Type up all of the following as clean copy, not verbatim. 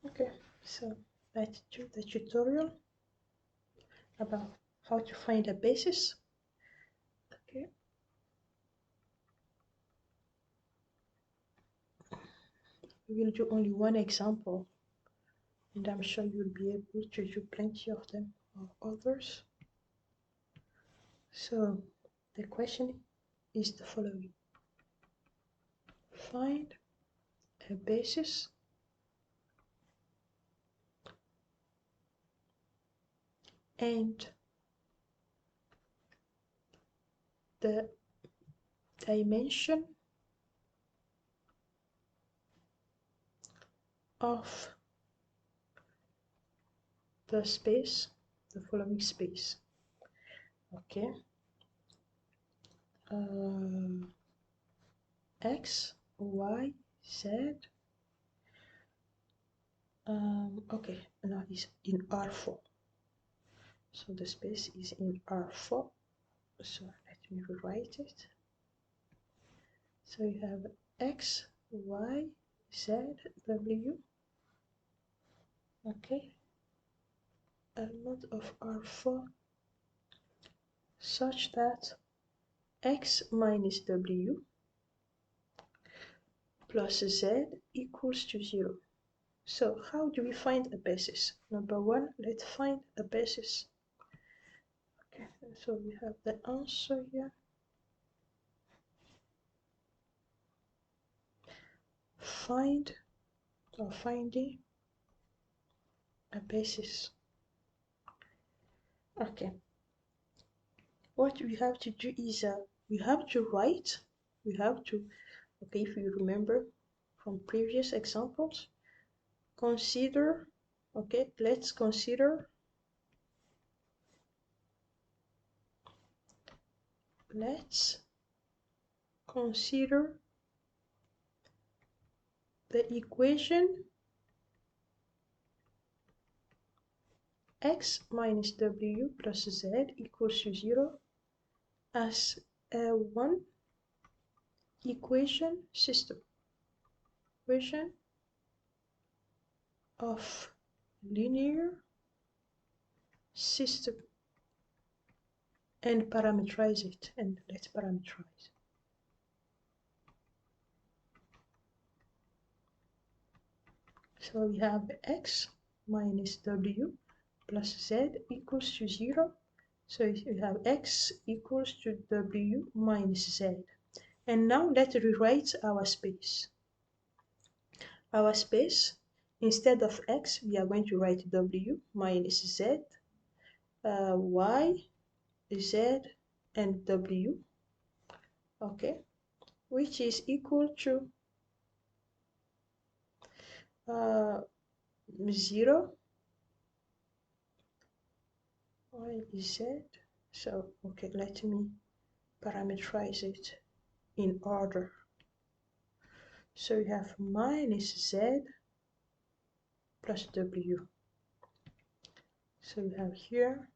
Okay, so let's do the tutorial about how to find a basis. Okay. We will do only one example, and I'm sure you'll be able to do plenty of them or others. So the question is the following. Find a basis and the dimension of the space, the following space. Okay. X, Y, Z. Okay, now it's in R4. So the space is in R4. So let me rewrite it. So you have X, Y, Z, W. Okay. Element of R4 such that X minus W plus Z equals to 0. So how do we find a basis? Number one, let's find a basis. Okay, so we have the answer here. Finding a basis. Okay. What we have to do is we have to, okay, if you remember from previous examples, consider, okay, let's consider the equation X minus W plus Z equals to 0 as a one equation system. Equation of linear system, and parameterize it, and let's parameterize. So we have X minus W plus Z equals to 0. So we have X equals to W minus Z. And now let's rewrite our space. Our space, instead of X, we are going to write W minus Z, Y, Z, and W, okay, which is equal to 0, Y, Z. So, okay, let me parameterize it in order. So we have minus Z plus W. So we have here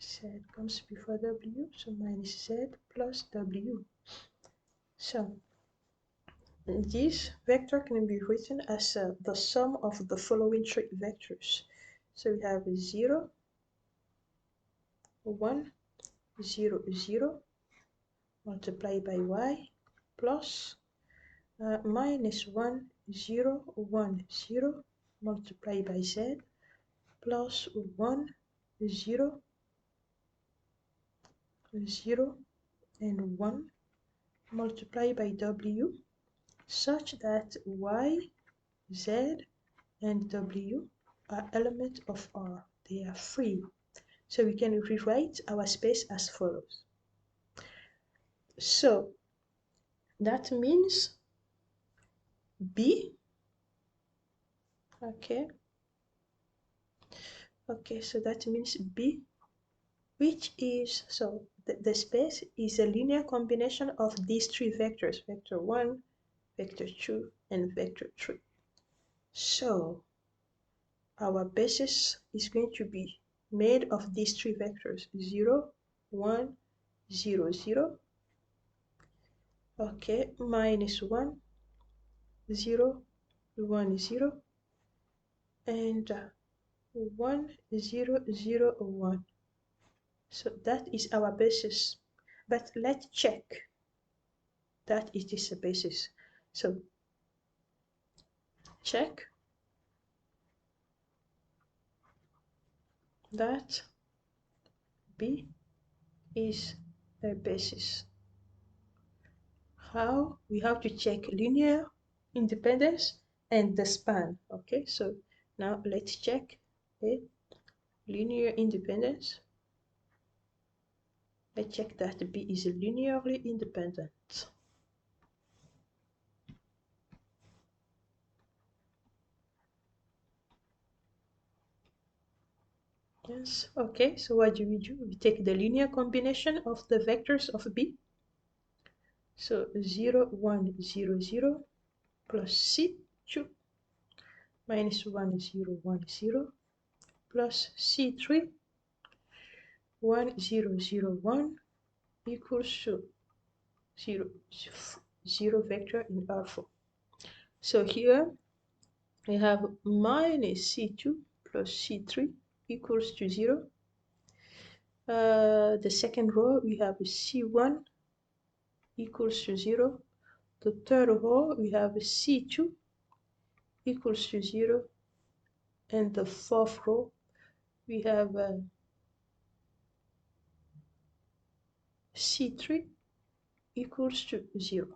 Z comes before W, so minus Z plus W. So this vector can be written as the sum of the following three vectors. So we have 0, 1, 0, 0 multiplied by y plus minus 1, 0, 1, 0 multiplied by z plus 1, 0, 0 and 1 multiplied by w, such that y, z, and w are elements of R. They are free. So we can rewrite our space as follows. So that means B, okay, so that means B, which is, so the space is a linear combination of these three vectors, vector 1, vector 2, and vector 3. So our basis is going to be made of these three vectors, 0, 1, 0, 0, okay, minus 1, 0, 1, 0, and 1 0 0 1. So that is our basis, but let's check that it is a basis. So check that B is a basis. How? We have to check linear independence and the span. Okay, so now let's check a linear independence. Let's check that B is linearly independent. Yes, okay, so what do? We take the linear combination of the vectors of B. So 0, 1, 0, 0 plus C2 minus 1, 0, 1, 0 plus C3 1, 0, 0, 1 equals to 0, 0 vector in R4. So here we have minus C2 plus C3 equals to 0. The second row we have C1 equals to 0. The third row we have C2 equals to 0. And the fourth row we have C3 equals to 0.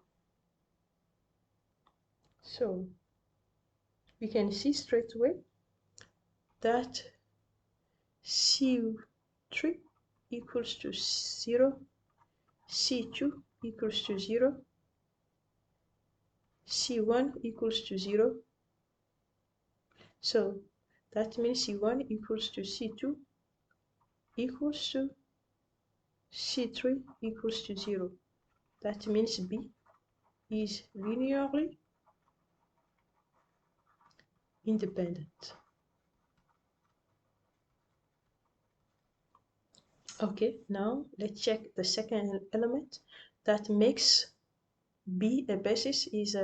So we can see straight away that C3 equals to 0, C2 equals to 0, C1 equals to 0. So that means C1 equals to C2 equals to C3 equals to 0. That means B is linearly independent. Okay, now let's check the second element that makes B a basis is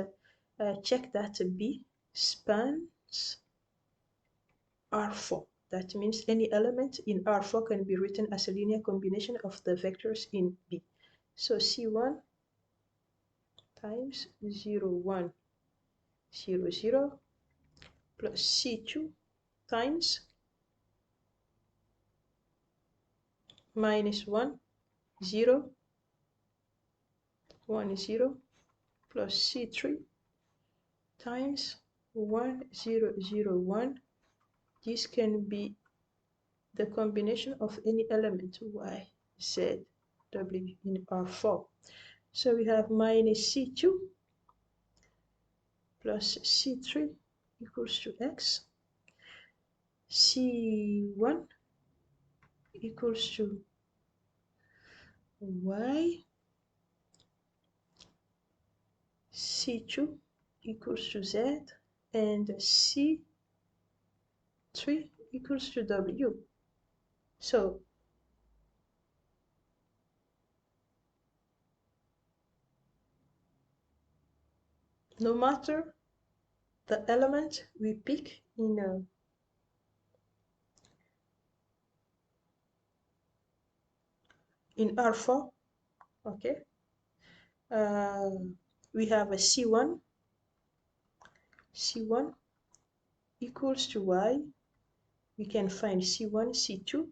check that B spans R4. That means any element in R4 can be written as a linear combination of the vectors in B. So C1 times 0, 1, 0, 0 plus C2 times minus 1, 0, 1, 0 plus C3 times 1, 0, 0, 1. This can be the combination of any element y, z, w in R4. So we have minus C2 plus C3 equals to x, C1 equals to y, C2 equals to z, and C3 equals to w. So no matter the element we pick in R4, okay, we have a C1 equals to y. We can find C1, C2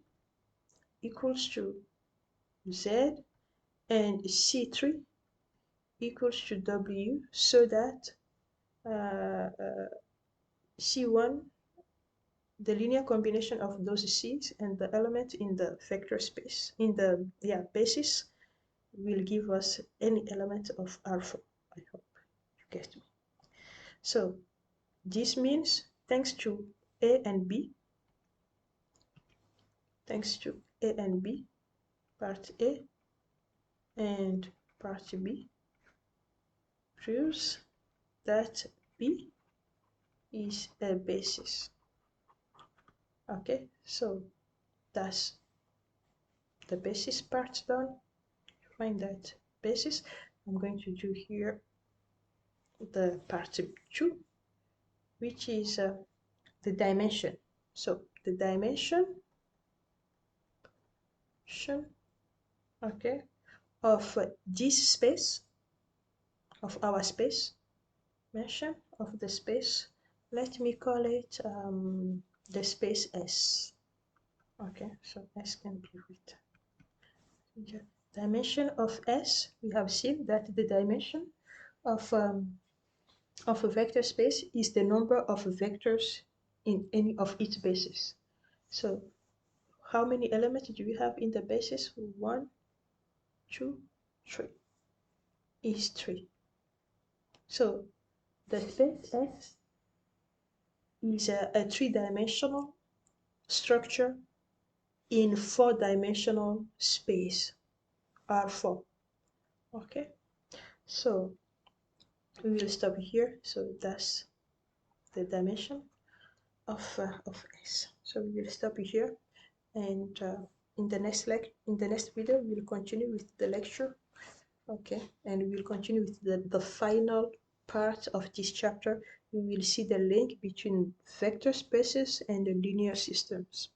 equals to z, and C3 equals to w, so that C1, the linear combination of those C's and the element in the vector space, in the basis, will give us any element of R4. I hope you get me. So this means thanks to A and B, part A and part B proves that B is a basis. Okay, so that's the basis part done. Find that basis. I'm going to do here the part 2, which is the dimension. So the dimension, okay, of this space, of our space, dimension of the space, let me call it the space S. Okay, so S can be written. Dimension of S, we have seen that the dimension of a vector space is the number of vectors in any of its bases. So how many elements do we have in the basis? 1, 2, 3 is 3. So the space S is a three-dimensional structure in four-dimensional space, R4. Okay, so we will stop here. So that's the dimension of S. So we will stop here, and in the next video we will continue with the lecture. Okay, and we will continue with the final part of this chapter. We will see the link between vector spaces and the linear systems.